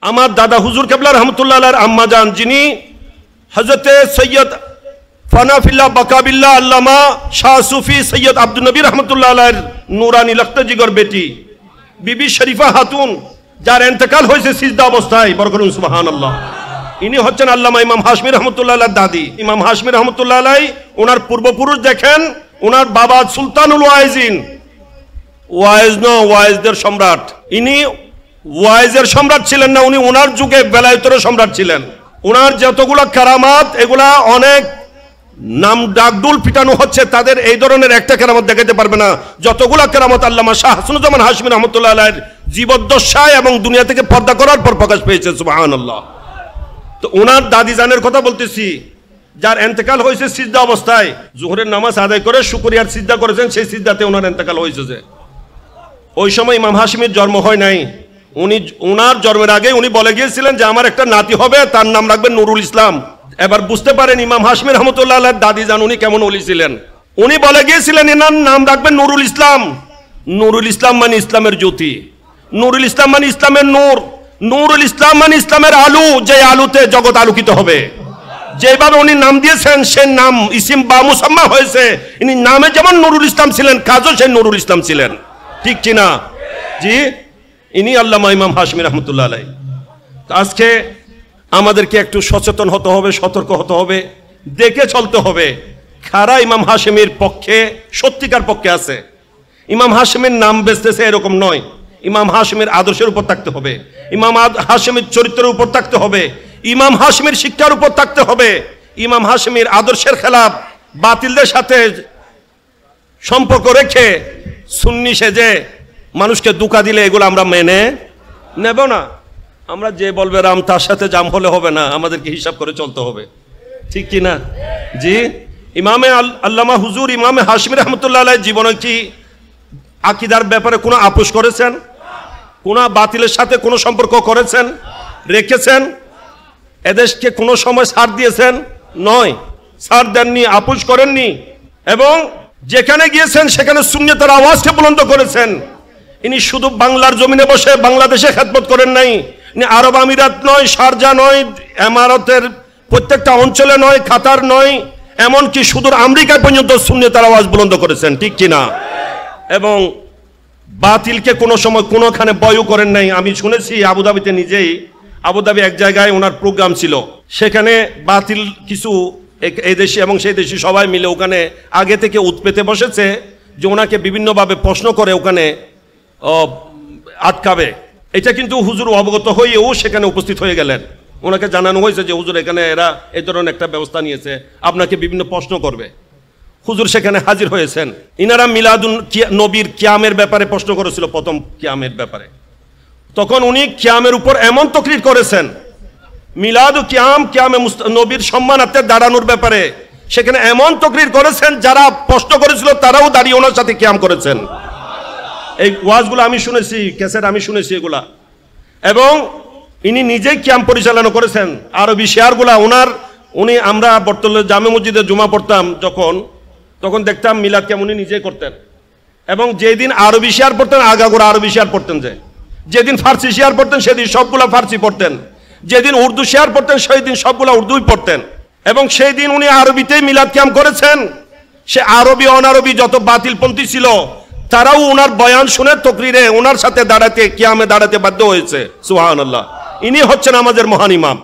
আমার দাদা হুজুর কেবলা রহমতুল্লাহ আলাইহির আম্মা জান, যিনি হযরতে সৈয়দ ফানাফিল্লাহ বাকাবিল্লাহ আল্লামা শাহ সুফি সৈয়দ আব্দুল নবী রহমতুল্লাহ আলাইহির নুরানি লখতজিগর বেটি বিবি শরীফা খাতুন, যার ইন্তেকাল হয়েছে সিজদা অবস্থায়, বড় করুন সুবহানাল্লাহ। ইনি হচ্ছেন আল্লামা ইমাম হাশমি রহমতুল্লাহ আলাইহির দাদি। ইমাম হাশমি রহমতুল্লাহ আলাইহি ওনার পূর্বপুরুষ দেখেন, ওনার বাবা সুলতানুল ওয়াইজিন, ওয়াইজদের সম্রাট। ইনি ওয়াইজের সম্রাট ছিলেন না, উনি ওনার যুগে বেলায়েতের সম্রাট ছিলেন। ওনার যতগুলো কারামাত, এগুলা অনেক নাম ডাকডুল পিটানো হচ্ছে, তাদের এই ধরনের একটা কেরামত দেখাতে পারবে না যতগুলা কেরামত আল্লামা শাহ হাসানুজ্জামান হাশমি রহমতুল্লাহ আলাইহির জীবদ্দশায় এবং দুনিয়া থেকে পর্দা করার পর প্রকাশ পেয়েছে। সুবহানাল্লাহ। তো ওনার দাদি জানের কথা বলতেছি, যার ইন্তেকাল হয়েছে সিজদা অবস্থায়, জোহরের নামাজ আদায় করে শুকরিয়ার সিজদা করেছেন, সেই সিজদাতে ওনার ইন্তেকাল হয়েছে। যে ওই সময় ইমাম হাশমির জন্ম হয় নাই। ওনার জন্মের আগে উনি বলে গিয়েছিলেন যে আমার একটা নাতি হবে, তার নাম রাখবেন নুরুল ইসলাম। এবার বুঝতে পারেন ইমাম হাশমি রহমতুল্লাহ আলাইহির দাদি জান উনি কেমন ওলি ছিলেন। উনি বলে গিয়েছিলেন এনার নাম রাখবেন নুরুল ইসলাম। নুরুল ইসলাম মানে ইসলামের জ্যোতি, নুরুল ইসলাম মানে ইসলামের নূর, নুরুল ইসলাম মানে ইসলামের আলু, যে আলুতে জগৎ আলোকিত হবে। যেভাবে উনি নাম দিয়েছেন, সে নাম ইসিম বা মুসাম্মা হয়েছে। ইনি নামে যেমন নুরুল ইসলাম ছিলেন, কাজও সে নুরুল ইসলাম ছিলেন। ঠিক কিনা? জি, ইনি আল্লামা ইমাম হাশমি রহমতুল্লাহ আলাইহি। আজকে আমাদেরকে একটু সচেতন হতে হবে, সতর্ক হতে হবে, দেখে চলতে হবে কারা ইমাম হাশমির পক্ষে, সত্যিকার পক্ষে আছে। ইমাম হাশমির নাম বেচতেছে এরকম নয়, ইমাম হাশমির আদর্শের উপর থাকতে হবে, ইমাম হাশমির চরিত্রের উপর থাকতে হবে, ইমাম হাশমির শিক্ষার উপর থাকতে হবে। ইমাম হাশমির আদর্শের খেলাফ বাতিলদের সাথে সম্পর্ক রেখে সুন্নি সেজে মানুষকে ধোঁকা দিলে এগুলো আমরা মেনে নেব না। আমরা যে বলবে রাম তার সাথে জাম হলে হবে না, আমাদেরকে হিসাব করে চলতে হবে। ঠিক কি না? জি, ইমামে আল্লামা হুজুর ইমামে হাশমি রহমতুল্লাহ আলাইহির জীবনে কি আকীদার ব্যাপারে কোনো আপোষ করেছেন? কোন বাতিলের সাথে কোনো সম্পর্ক করেছেন, রেখেছেন? এদেশকে কোনো সময় ছাড় দিয়েছেন? নয়, ছাড় দেননি, আপোষ করেননি। এবং যেখানে গিয়েছেন সেখানে সুন্নিয়তের আওয়াজকে বুলন্দ করেছেন। ইনি শুধু বাংলার জমিনে বসে বাংলাদেশে খেদমত করেন নাই, ইনি আরব আমিরাত নয়, শারজা নয়, এমারতের প্রত্যেকটা অঞ্চলে নয়, কাতার নয়, এমনকি সুদূর আমেরিকায় পর্যন্ত সুন্নিয়তের আওয়াজ বুলন্দ করেছেন। ঠিক কিনা? এবং বাতিলকে কোনো সময় কোনোখানে বয়ও করেন নাই। আমি শুনেছি আবুধাবিতে, নিজেই আবুধাবি এক জায়গায় ওনার প্রোগ্রাম ছিল, সেখানে বাতিল কিছু এই দেশি এবং সেই দেশি সবাই মিলে ওখানে আগে থেকে উৎপেতে বসেছে যে ওনাকে বিভিন্নভাবে প্রশ্ন করে ওখানে আটকাবে। এটা কিন্তু হুজুর অবগত হয়েও সেখানে উপস্থিত হয়ে গেলেন। ওনাকে জানানো হয়েছে যে হুজুর এখানে এরা এই ধরনের একটা ব্যবস্থা নিয়েছে, আপনাকে বিভিন্ন প্রশ্ন করবে। হুজুর সেখানে হাজির হয়েছেন। ইনারা মিলাদুন নবীর কিয়ামের ব্যাপারে প্রশ্ন করেছিল, প্রথম কিয়ামের ব্যাপারে। তখন উনি কিয়ামের উপর এমন তকরির করেছেন, মিলাদ ও কিয়ামে নবীর সম্মানার্থে দাঁড়ানোর ব্যাপারে সেখানে এমন তকরির করেছেন, যারা প্রশ্ন করেছিল তারাও দাঁড়িয়ে ওনার সাথে কিয়াম করেছেন। এই ওয়াজগুলো আমি শুনেছি, ক্যাসেট আমি শুনেছি এগুলা। এবং ইনি নিজেই কিয়াম পরিচালনা করেছেন। আরবি শেয়ারগুলা উনি আমরা বর্তমানে জামে মসজিদে জুমা পড়তাম তখন দেখতাম মিলাদ কিয়াম উনি নিজেই করতেন। এবং যেদিন আরবি শেয়ার পড়তেন, আগাগোড়া আরবি শেয়ার পড়তেন। যেদিন ফার্সি শেয়ার পড়তেন সেদিন সবগুলা ফার্সি পড়তেন, যেদিন উর্দু শেয়ার পড়তেন সেই দিন সবগুলা উর্দুই পড়তেন। এবং সেই দিন উনি আরবিতেই মিলাদ কিয়াম করেছেন। সে আরবি অনারবি যত বাতিলপন্থী ছিল তারাও ওনার বয়ান শুনে তকরিরে ওনার সাথে দাঁড়াতে, কিয়ামে দাঁড়াতে বাধ্য হয়েছে। সুবহানাল্লাহ। ইনি হচ্ছেন আমাদের মহান ইমাম।